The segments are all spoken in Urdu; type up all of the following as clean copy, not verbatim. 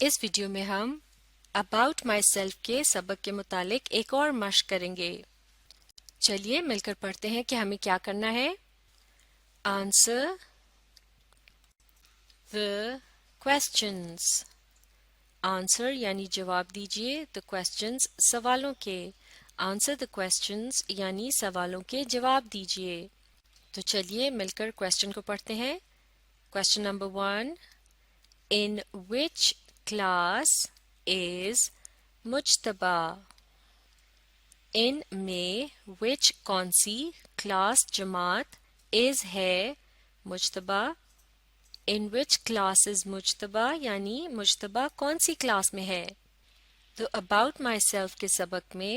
اس ویڈیو میں ہم اباؤٹ مائی سیلف کے سبق کے متعلق ایک اور مشق کریں گے. چلیے مل کر پڑھتے ہیں کہ ہمیں کیا کرنا ہے. Answer the questions. آنسر یعنی جواب دیجیے the questions سوالوں کے. آنسر the questions یعنی سوالوں کے جواب دیجیے. تو چلیے مل کر کوشچن کو پڑھتے ہیں. Question number 1. In which class is Mujtaba? ان میں which کون سی کلاس جماعت is ہے Mujtaba. in which class is Mujtaba یعنی مجتبیٰ کون سی کلاس میں ہے. تو about myself کے سبق میں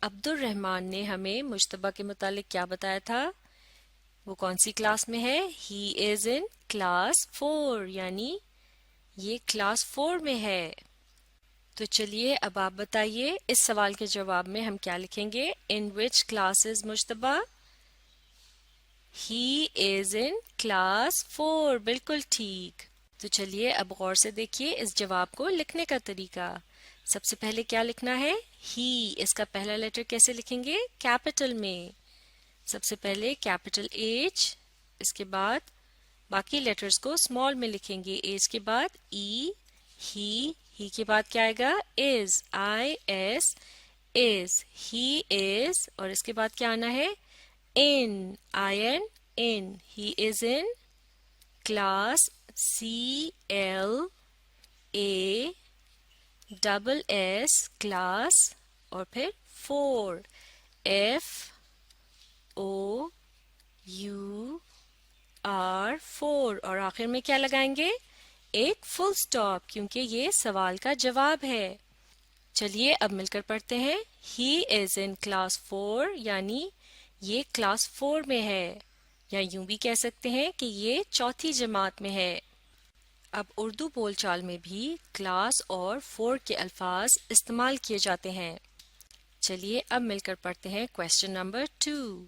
عبد الرحمن نے ہمیں مجتبیٰ کے متعلق کیا بتایا تھا؟ وہ کون سی کلاس میں ہے؟ he is in class 4 یعنی یہ کلاس 4 میں ہے. تو چلیے اب آپ بتائیے اس سوال کے جواب میں ہم کیا لکھیں گے. in which class is Mujtaba? he is in class 4 بالکل ٹھیک. تو چلیے اب غور سے دیکھیے اس جواب کو لکھنے کا طریقہ. سب سے پہلے کیا لکھنا ہے؟ he. اس کا پہلا لیٹر کیسے لکھیں گے؟ کیپٹل میں. سب سے پہلے کیپٹل H، اس کے بعد باقی لیٹرز کو اسمال میں لکھیں گے. H کے بعد E، ہی کے بعد کیا آئے گا؟ is، I-S، is، he is، اور اس کے بعد کیا آنا ہے؟ in، I-N، in، he is in class C-L-A-S-S class اور پھر 4 F-O-U-R 4 اور آخر میں کیا لگائیں گے؟ ایک فل سٹاپ کیونکہ یہ سوال کا جواب ہے. چلیے اب مل کر پڑھتے ہیں. he is in class 4 یعنی یہ کلاس 4 میں ہے، یا یوں بھی کہہ سکتے ہیں کہ یہ چوتھی جماعت میں ہے. اب اردو بول چال میں بھی کلاس اور 4 کے الفاظ استعمال کیے جاتے ہیں. چلیے اب مل کر پڑھتے ہیں. Question number 2.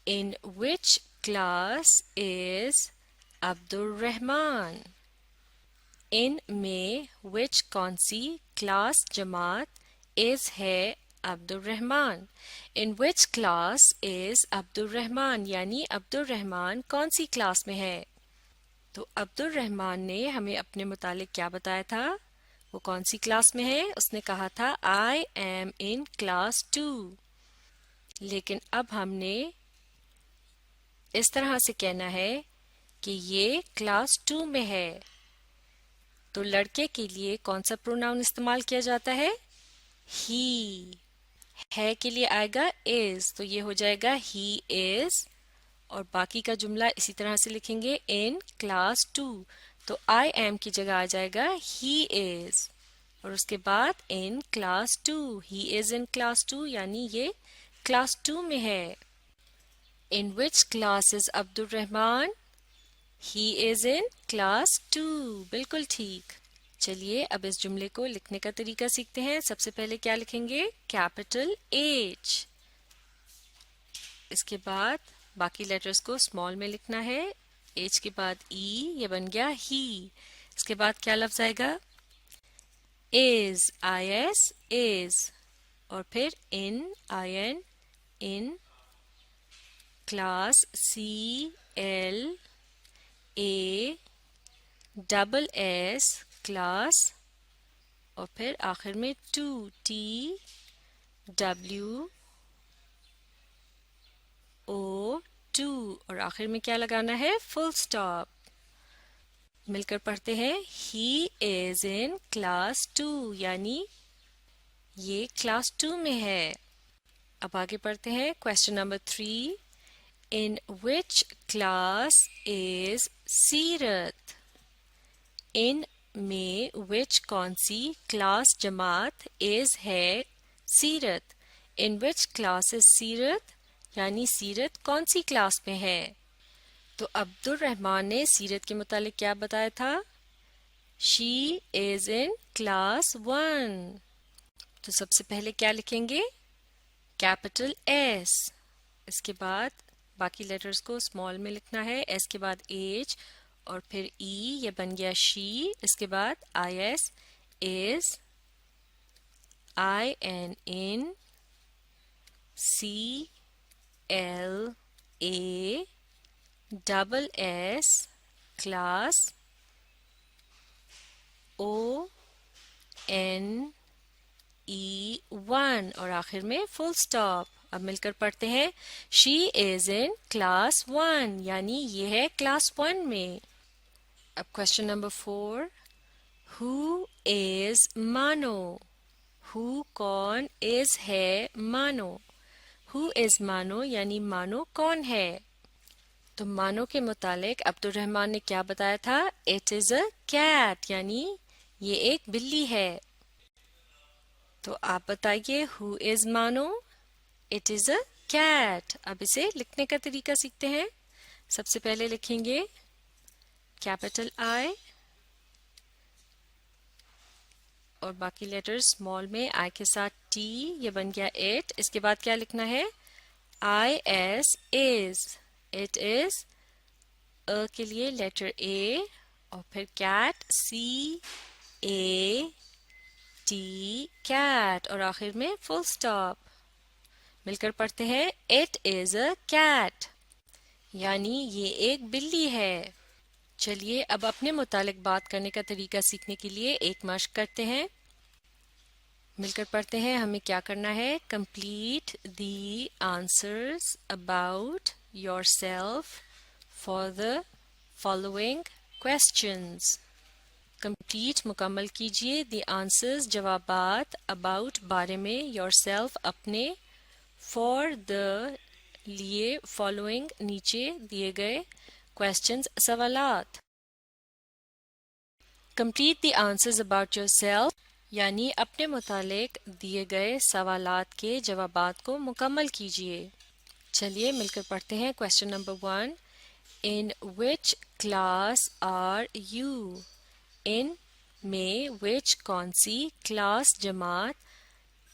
in which class is عبد الرحمن؟ ان میں which کون سی کلاس جماعت is ہے عبد الرحمن. in which class is عبد الرحمن یعنی عبد الرحمن کون سی کلاس میں ہے. تو عبد الرحمن نے ہمیں اپنے متعلق کیا بتایا تھا؟ وہ کون سی کلاس میں ہے؟ اس نے کہا تھا I am in class 2. لیکن اب ہم نے اس طرح سے کہنا ہے کہ یہ کلاس 2 میں ہے. تو لڑکے کے لیے کون سا پروناؤن استعمال کیا جاتا ہے؟ he. ہے کے لیے آئے گا is، تو یہ ہو جائے گا he is، اور باقی کا جملہ اسی طرح سے لکھیں گے in class 2. تو I am کی جگہ آ جائے گا he is، اور اس کے بعد in class 2. he is in class 2 یعنی یہ کلاس 2 میں ہے. in which class is عبد الرحمن؟ he is in class 2 بالکل ٹھیک. چلیے اب اس جملے کو لکھنے کا طریقہ سیکھتے ہیں. سب سے پہلے کیا لکھیں گے؟ کیپٹل H، اس کے بعد باقی لیٹرز کو اسمال میں لکھنا ہے. H کے بعد E، یہ بن گیا he. اس کے بعد کیا لفظ آئے گا؟ is، I-S، is، اور پھر in، I-N، in، class C-L-A-S-S class, اور پھر آخر میں 2 T-W-O-2 اور آخر میں کیا لگانا ہے؟ فل سٹاپ. مل کر پڑھتے ہیں. he is in class 2 یعنی یہ کلاس 2 میں ہے. اب آگے پڑھتے ہیں. Question number 3. in which class is سیرت؟ ان میں which کون سی کلاس جماعت is ہے سیرت. in which class is سیرت یعنی سیرت کون سی کلاس میں ہے. تو عبد الرحمن نے سیرت کے متعلق کیا بتایا تھا؟ she is in class 1. تو سب سے پہلے کیا لکھیں گے؟ کیپٹل S، اس کے بعد باقی لیٹرز کو اسمال میں لکھنا ہے. S کے بعد H اور پھر ای، یہ بن گیا شی. اس کے بعد I S is, I N in, C L A double S class, O N E one, اور آخر میں فل اسٹاپ. اب مل کر پڑھتے ہیں. شی از ان کلاس ون، یعنی یہ ہے کلاس ون میں. اب کوشچن نمبر 4. ہو از مانو؟ ہو کون، از ہے مانو. ہو از مانو یعنی مانو کون ہے. تو مانو کے متعلق عبد الرحمن نے کیا بتایا تھا؟ اٹ از اے کیٹ، یعنی یہ ایک بلی ہے. تو آپ بتائیے ہو از مانو؟ It is a cat. اب اسے لکھنے کا طریقہ سیکھتے ہیں. سب سے پہلے لکھیں گے کیپٹل آئی اور باقی لیٹر اسمال میں، آئی کے ساتھ ٹی، یہ بن گیا اٹ. اس کے بعد کیا لکھنا ہے؟ I S is, it is. کے لیے لیٹر اے اور پھر cat C A T cat, اور آخر میں فل اسٹاپ. مل کر پڑھتے ہیں. اٹ از اے کیٹ، یعنی یہ ایک بلی ہے. چلیے اب اپنے متعلق بات کرنے کا طریقہ سیکھنے کے لیے ایک مشق کرتے ہیں. مل کر پڑھتے ہیں. ہمیں کیا کرنا ہے؟ Complete the answers about your self for the following questions. Complete مکمل کیجیے دی آنسرز جوابات، اباؤٹ بارے میں، یور سیلف اپنے، فار دا لیے، فالوئنگ نیچے دیے گئے، کویسچنز سوالات. Complete the answers about your self یعنی اپنے متعلق دیے گئے سوالات کے جوابات کو مکمل کیجیے. چلیے مل کر پڑھتے ہیں. Question number 1. In which class are you? ان میں، وچ کون سی، کلاس جماعت،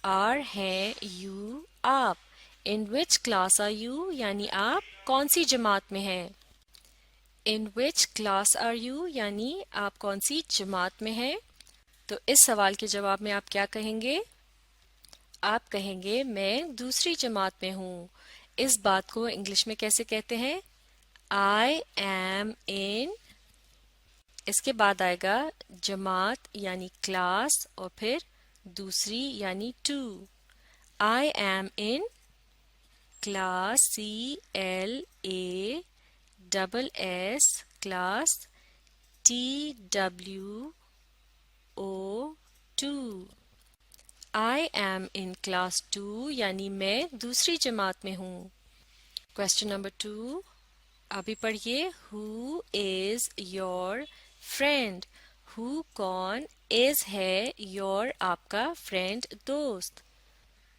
آر ہے، یو آپ. In which class are you یعنی آپ کون سی جماعت میں ہیں. In which class are you یعنی آپ کون سی جماعت میں ہیں. تو اس سوال کے جواب میں آپ کیا کہیں گے؟ آپ کہیں گے میں دوسری جماعت میں ہوں. اس بات کو انگلش میں کیسے کہتے ہیں؟ آئی ایم ان، اس کے بعد آئے گا جماعت یعنی کلاس اور پھر دوسری یعنی two. I am in class, C L A double S class, T W O two. I am in class 2 یعنی میں دوسری جماعت میں ہوں. کویسچن نمبر 2 ابھی پڑھیے. ہو از یور فرینڈ؟ ہو کون، از ہے، یور آپ کا، فرینڈ دوست.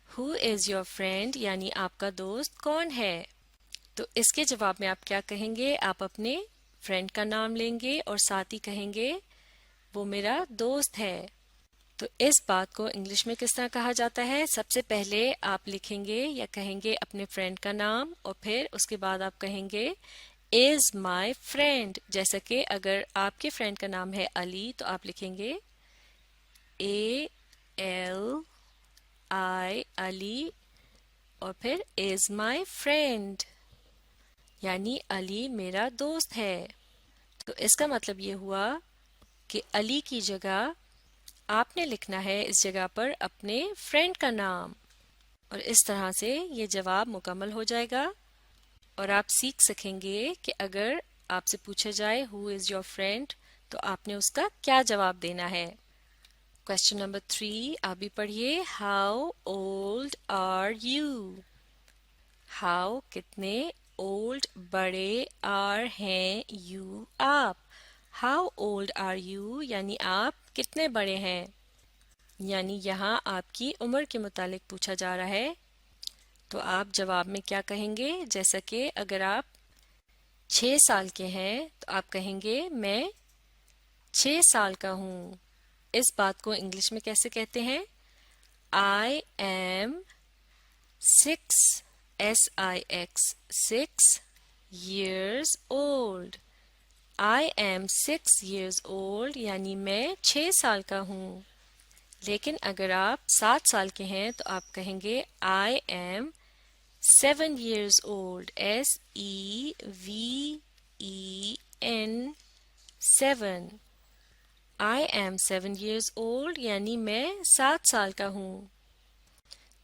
ہو از یور فرینڈ یعنی آپ کا دوست کون ہے. تو اس کے جواب میں آپ کیا کہیں گے؟ آپ اپنے فرینڈ کا نام لیں گے اور ساتھ ہی کہیں گے وہ میرا دوست ہے. تو اس بات کو انگلش میں کس طرح کہا جاتا ہے؟ سب سے پہلے آپ لکھیں گے یا کہیں گے اپنے فرینڈ کا نام اور پھر اس کے بعد آپ کہیں گے از مائی فرینڈ. جیسا کہ اگر آپ کے فرینڈ کا نام ہے علی تو آپ لکھیں گے اے ایل آئی علی اور پھر از مائی فرینڈ یعنی علی میرا دوست ہے. تو اس کا مطلب یہ ہوا کہ علی کی جگہ آپ نے لکھنا ہے اس جگہ پر اپنے فرینڈ کا نام، اور اس طرح سے یہ جواب مکمل ہو جائے گا اور آپ سیکھ سکیں گے کہ اگر آپ سے پوچھا جائے ہو از یور فرینڈ تو آپ نے اس کا کیا جواب دینا ہے. کویسچن نمبر 3 آپ بھی پڑھیے. How old are you? How کتنے، اولڈ بڑے، آر ہیں، یو آپ. ہاؤ اولڈ آر یو یعنی آپ کتنے بڑے ہیں، یعنی یہاں آپ کی عمر کے متعلق پوچھا جا رہا ہے. تو آپ جواب میں کیا کہیں گے؟ جیسا کہ اگر آپ 6 سال کے ہیں تو آپ کہیں گے میں 6 سال کا ہوں. اس بات کو انگلش میں کیسے کہتے ہیں؟ I am 6 SIX 6 years old. I am 6 years old یعنی میں 6 سال کا ہوں. لیکن اگر آپ 7 سال کے ہیں تو آپ کہیں گے I am 7 years old. SEVEN 7. I am 7 years old یعنی میں 7 سال کا ہوں.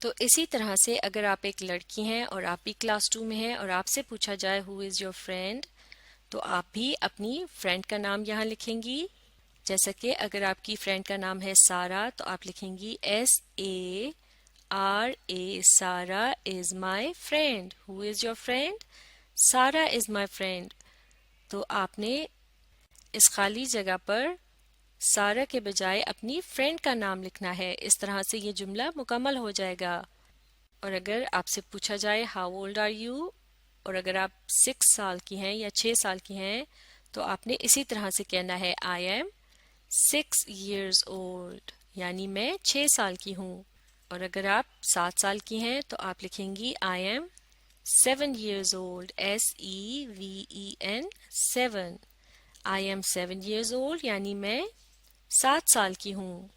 تو اسی طرح سے اگر آپ ایک لڑکی ہیں اور آپ بھی کلاس 2 میں ہیں اور آپ سے پوچھا جائے who is your friend تو آپ بھی اپنی فرینڈ کا نام یہاں لکھیں گی. جیسا کہ اگر آپ کی فرینڈ کا نام ہے سارا تو آپ لکھیں گی SARA. Sara is my friend. Who is your friend? Sara is my friend. تو آپ نے اس خالی جگہ پر سارا کے بجائے اپنی فرینڈ کا نام لکھنا ہے. اس طرح سے یہ جملہ مکمل ہو جائے گا. اور اگر آپ سے پوچھا جائے ہاؤ اولڈ آر یو اور اگر آپ 6 سال کی ہیں یا 6 سال کی ہیں تو آپ نے اسی طرح سے کہنا ہے I am 6 years old یعنی میں 6 سال کی ہوں. اور اگر آپ 7 سال کی ہیں تو آپ لکھیں گی I am 7 years old. SEVEN 7. I am 7 years old یعنی میں 7 سال کی ہوں.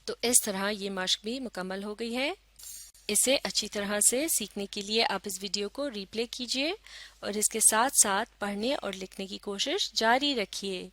تو اس طرح یہ مشق بھی مکمل ہو گئی ہے. اسے اچھی طرح سے سیکھنے کے لیے آپ اس ویڈیو کو ری پلے کیجیے اور اس کے ساتھ ساتھ پڑھنے اور لکھنے کی کوشش جاری رکھیے.